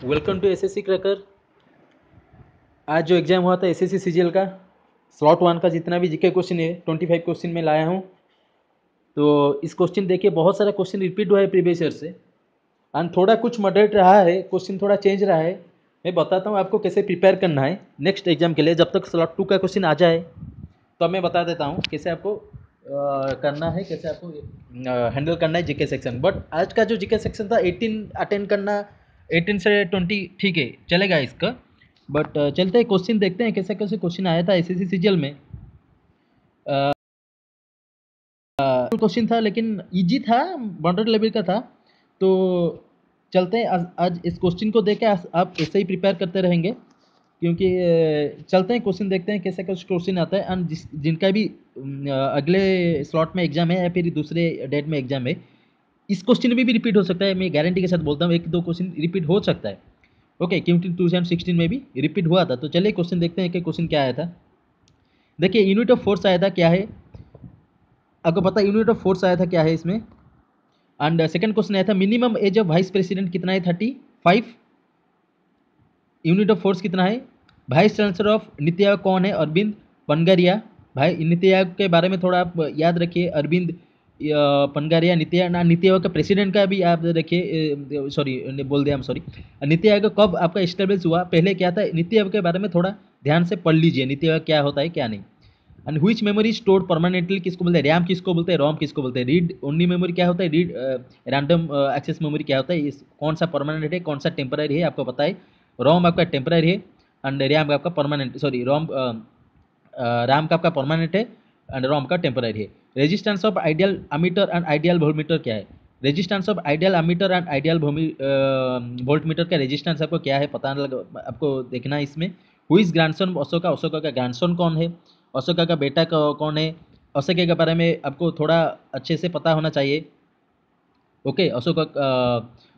Welcome to SSC cracker. आज जो exam हुआ था एसएससी सीजीएल का स्लॉट 1 का जितना भी जीके क्वेश्चन है 25 क्वेश्चन में लाया हूँ। तो इस क्वेश्चन देखिए बहुत सारा क्वेश्चन रिपीट हुआ है प्रीवियस ईयर से एंड थोड़ा कुछ मॉडरेट रहा है, क्वेश्चन थोड़ा चेंज रहा है। मैं बताता हूँ आपको कैसे प्रिपेयर करना है नेक्स्ट एग्जाम के लिए। जब तक स्लॉट 2 का क्वेश्चन आ जाए तो मैं बता देता हूँ कैसे आपको करना है, कैसे आपको हैंडल करना है जीके सेक्शन। बट आज का जो जीके सेक्शन था 18 अटेंड करना, 18 से 20 ठीक है चलेगा इसका। बट चलते हैं क्वेश्चन देखते हैं कैसे कैसे क्वेश्चन आया था एसएससी सीजीएल में। क्वेश्चन था लेकिन इजी था, बॉर्डर लेवल का था। तो चलते हैं आज इस क्वेश्चन को देख के आप ऐसे ही प्रिपेयर करते रहेंगे, क्योंकि चलते हैं क्वेश्चन देखते हैं कैसे कैसे क्वेश्चन आता है। एंड जिनका भी अगले स्लॉट में एग्जाम है या फिर दूसरे डेट में एग्जाम है, इस क्वेश्चन में भी रिपीट हो सकता है। मैं गारंटी के साथ बोलता हूँ एक दो क्वेश्चन रिपीट हो सकता है। ओके, क्योंकि 2016 में भी रिपीट हुआ था। तो चलिए क्वेश्चन देखते हैं कि क्वेश्चन क्या आया था। देखिए यूनिट ऑफ फोर्स आया था क्या है, आपको पता है यूनिट ऑफ फोर्स आया था क्या है इसमें। एंड सेकंड क्वेश्चन आया था minimum age of vice president कितना है, 35। यूनिट ऑफ फोर्स कितना है। Vice chancellor of NITI Aayog कौन है, अरविंद पनगरिया। भाई नीति आयोग के बारे में थोड़ा आप याद रखिए, अरविंद पनगरिया। नीति आयोग के प्रेसिडेंट का भी आप रखिए, सॉरी बोल दिया, हम सॉरी। नीति आयोग कब आपका एस्टेब्लिश हुआ, पहले क्या था, नीति आयोग के बारे में थोड़ा ध्यान से पढ़ लीजिए, नीति आयोग क्या होता है क्या नहीं। And which memory stored permanently किसको बोलते हैं, रैम किसको बोलते हैं, रोम किसको बोलते हैं। रीड ओनली मेमोरी क्या होता है, रीड रैंडम एक्सेस मेमोरी क्या होता है, इस कौन सा परमानेंट है कौन सा टेम्पररी है आपको पता है। रोम आपका टेम्पररी है एंड रैम आपका परमानेंट, सॉरी रोम रैम का आपका परमानेंट है एंड रोम का टेम्पररी है। Resistance of ideal ammeter and ideal voltmeter क्या है। Resistance of ideal ammeter and ideal voltmeter का रेजिस्टेंस आपको क्या है पता लगा, आपको देखना है इसमें। Who is grandson Ashoka, Ashoka का ग्रैंडसन कौन है, अशोका का बेटा कौन है। अशोका के बारे में आपको थोड़ा अच्छे से पता होना चाहिए। ओके, अशोका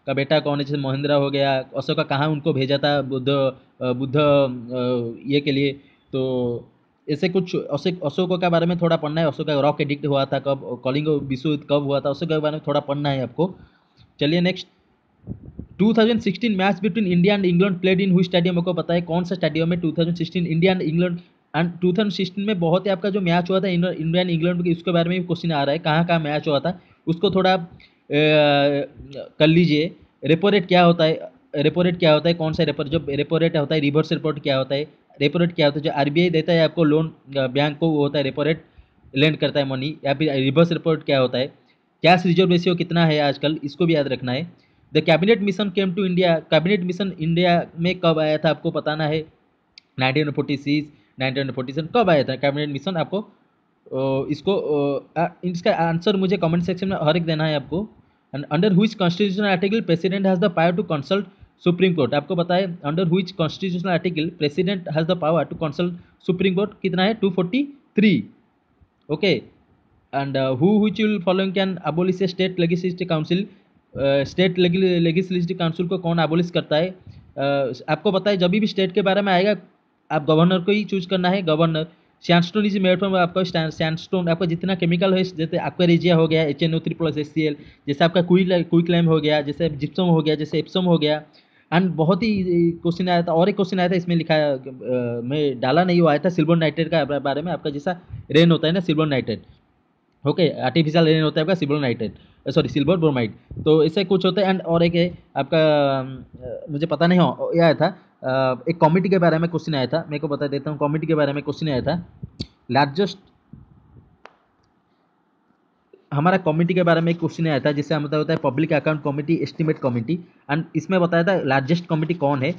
का बेटा कौन है, जैसे महेंद्र हो गया। अशोका कहाँ उनको भेजा था, बुद्ध ये के लिए। तो ऐसे कुछ अशोक के बारे में थोड़ा पढ़ना है। अशोक का रॉक एडिक्ट हुआ था कब, कलिंग विश्व युद्ध कब हुआ था, अशोक के बारे में थोड़ा पढ़ना है आपको। चलिए next, 2016 match between India and England played in हुई स्टेडियम, आपको पता है कौन सा स्टेडियम में 2016 इंडिया एंड इंग्लैंड। एंड 2016 में बहुत ही आपका जो मैच हुआ था इंडिया एंड इंग्लैंड, उसके बारे में भी क्वेश्चन आ रहा है, कहाँ कहाँ मैच हुआ था उसको थोड़ा कर लीजिए। रेपो रेट क्या होता है, रेपो रेट क्या होता है, कौन सा रेपो, जो रेपो रेट होता है, रिवर्स रेपो रेट क्या होता है। रेपो रेट क्या होता है, जो आरबीआई देता है आपको लोन बैंक को, वो होता है रेपो रेट, लेंड करता है मनी। या फिर रिवर्स रेपो रेट क्या होता है। कैश रिजर्व रेशियो कितना है आजकल, इसको भी याद रखना है। The cabinet mission came to India, cabinet mission India में कब आया था आपको बताना है। 1946, 1947 कब आया था कैबिनेट मिशन आपको। इसको इसका आंसर मुझे कमेंट सेक्शन में हर एक देना है आपको। And under which constitutional article president has the power to consult supreme court, आपको पता है under which constitutional article president has the power to consult supreme court, कितना है 243। Okay, and who which will following can abolish state legislative council, state legislative council को कौन abolish करता है। आपको पता है जब भी स्टेट के बारे में आएगा आप गवर्नर को ही चूज करना है, governor. Sandstone is made from, आपका सैंडस्टोन आपका जितना केमिकल है, जैसे आपका रेजिया हो गया HNO3+HCl, जैसे आपका क्विक लाइम हो गया, जैसे जिप्सम हो गया, जैसे एप्सम हो गया। एंड बहुत ही क्वेश्चन आया था, और एक क्वेश्चन आया था इसमें लिखा मैं डाला नहीं, वो आया था सिल्वर नाइट्रेट का बारे में, आपका जैसा रेन होता है ना silver nitrate. Okay, artificial rain होता है आपका silver nitrate, sorry silver bromide. तो इससे कुछ होता है। एंड और एक है आपका मुझे पता नहीं हो यह आया था, एक कॉमिटी के बारे में क्वेश्चन आया था, मेरे को बता देता हूँ। कॉमिटी के बारे में क्वेश्चन आया था, लार्जेस्ट, हमारा कमेटी के बारे में एक क्वेश्चन आया था जिससे मतलब होता है public account committee, estimate committee. And इसमें बताया था लार्जेस्ट कमेटी कौन है,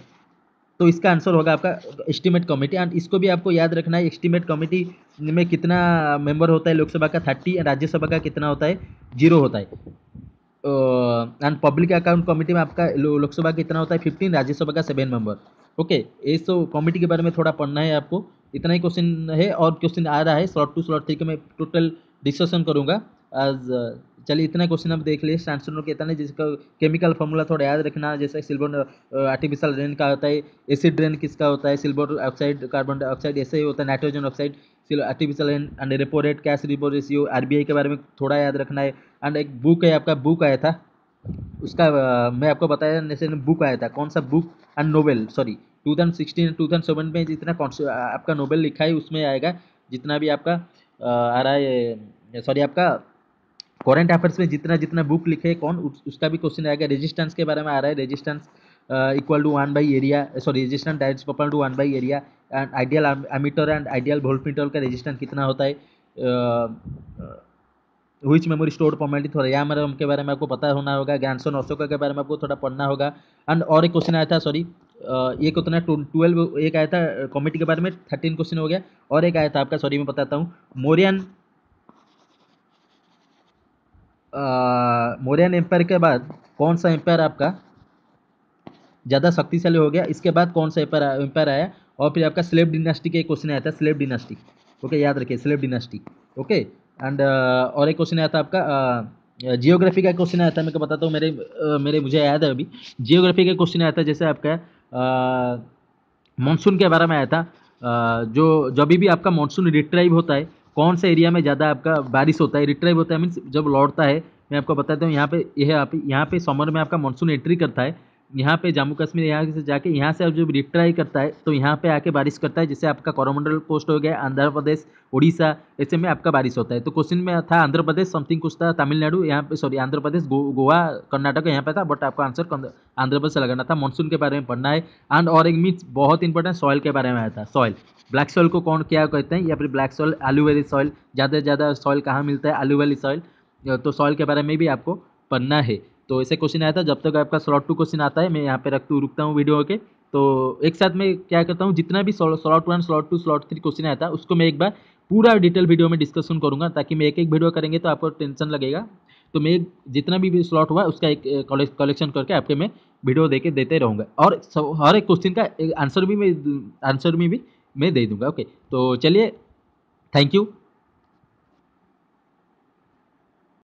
तो इसका आंसर होगा आपका एस्टीमेट कमेटी। एंड इसको भी आपको याद रखना है, एस्टीमेट कमेटी में कितना मेंबर होता है, लोकसभा का 30 एंड राज्यसभा का कितना होता है, 0 होता है। एंड पब्लिक अकाउंट कमेटी में आपका लोकसभा कितना होता है, 15, राज्यसभा का 7 मेंबर। ओके, ये तो कमेटी के बारे में थोड़ा पढ़ना है आपको। इतना ही क्वेश्चन है, और क्वेश्चन आ रहा है स्लॉट 2 स्लॉट 3 के मैं टोटल डिस्कशन करूंगा आज। चलिए इतना क्वेश्चन आप देख लिए ट्रांसफर के इतना, जिसका केमिकल फॉर्मूला थोड़ा याद रखना, जैसे सिल्वर आर्टिफिशियल रेन का होता है, एसिड रेन किसका होता है, सिल्वर ऑक्साइड, कार्बन डाइऑक्साइड ऐसे ही होता है, nitrogen oxide, artificial rain and repo rate, cash repo ratio, RBI के बारे में थोड़ा याद रखना है। एंड एक बुक है आपका, बुक आया था उसका मैं आपको बताया जैसे बुक आया था, कौन सा बुक एंड नोवेल, सॉरी 2016 2007 में जितना आपका नोवेल लिखा है उसमें आएगा, जितना भी आपका आ रहा है, सॉरी आपका करंट अफेयर्स में जितना जितना बुक लिखे कौन उसका भी क्वेश्चन आएगा। रेजिस्टेंस के बारे में आ रहा है, रेजिस्टेंस इक्वल टू 1/एरिया, sorry resistance direct equal to 1/एरिया and ideal ammeter and ideal voltmeter का रेजिस्टेंस कितना होता है, व्हिच मेमोरी स्टोर्ड फॉर्मेलिटी, थोड़ा यामरम के बारे में आपको पता होना होगा, ज्ञानसन अशोका के बारे में आपको थोड़ा पढ़ना होगा। एंड और एक क्वेश्चन आया था, सॉरी ये कितना 12, एक आया था कॉमेडी के बारे में 13 क्वेश्चन हो गया, और एक आया था आपका, सॉरी मैं बताता हूँ, मौर्यन मौर्यन एम्पायर के बाद कौन सा एम्पायर आपका ज़्यादा शक्तिशाली हो गया, इसके बाद कौन सा एम्पायर एम्पायर आया, और फिर आपका स्लेव डिनास्टी का एक क्वेश्चन आया था, स्लेव डिनास्टी, ओके याद रखिए स्लेव डिनास्टी, ओके। एंड और एक क्वेश्चन आया था आपका जियोग्राफी का क्वेश्चन आया था, मैं को बताता हूँ, मेरे मुझे याद है अभी, जियोग्राफी का क्वेश्चन आया था, जैसे आपका मानसून के बारे में आया था, जो जब भी आपका मानसून रिट्राइव होता है कौन सा एरिया में ज़्यादा आपका बारिश होता है, रिट्राइव होता है मीन्स जब लौटता है, मैं आपको बताता हूँ, यहाँ पे यह यहाँ पे समर में आपका मानसून एंट्री करता है, यहाँ पे जम्मू कश्मीर यहाँ से जाके यहाँ से जब रिट्राई करता है तो यहाँ पे आके बारिश करता है, जैसे आपका कोरोमंडल पोस्ट हो गया, आंध्र प्रदेश, उड़ीसा, ऐसे में आपका बारिश होता है। तो क्वेश्चन में था आंध्र प्रदेश, समथिंग कुछ था, तमिलनाडु यहाँ पे, सॉरी आंध्र प्रदेश, गोवा, कर्नाटक यहाँ पे था, बट आपका आंसर आंध्र प्रदेश से लगाना था। मानसून के बारे में पढ़ना है। एंड और एक मीन्स बहुत इंपॉर्टेंट सॉइल के बारे में आया था, सॉइल, ब्लैक सॉइल को कौन क्या कहते हैं, या फिर ब्लैक सॉइल, आलू वाली सॉइल, ज़्यादा से ज़्यादा सॉइल कहाँ मिलता है, आलू वाली सॉइल, तो सॉइल के बारे में भी आपको पढ़ना है। तो ऐसे क्वेश्चन आया था। जब तक आपका स्लॉट 2 क्वेश्चन आता है मैं यहाँ पे रुकता हूँ वीडियो के। तो एक साथ में क्या करता हूँ, जितना भी स्लॉट 1 स्लॉट 2 स्लॉट 3 क्वेश्चन आया था उसको मैं एक बार पूरा डिटेल वीडियो में डिस्कशन करूँगा, ताकि मैं एक एक वीडियो करेंगे तो आपको टेंशन लगेगा। तो मैं जितना भी स्लॉट हुआ उसका एक कलेक्शन करके आपके मैं वीडियो देते रहूँगा, और हर एक क्वेश्चन का आंसर भी मैं दे दूँगा। ओके, तो चलिए, थैंक यू।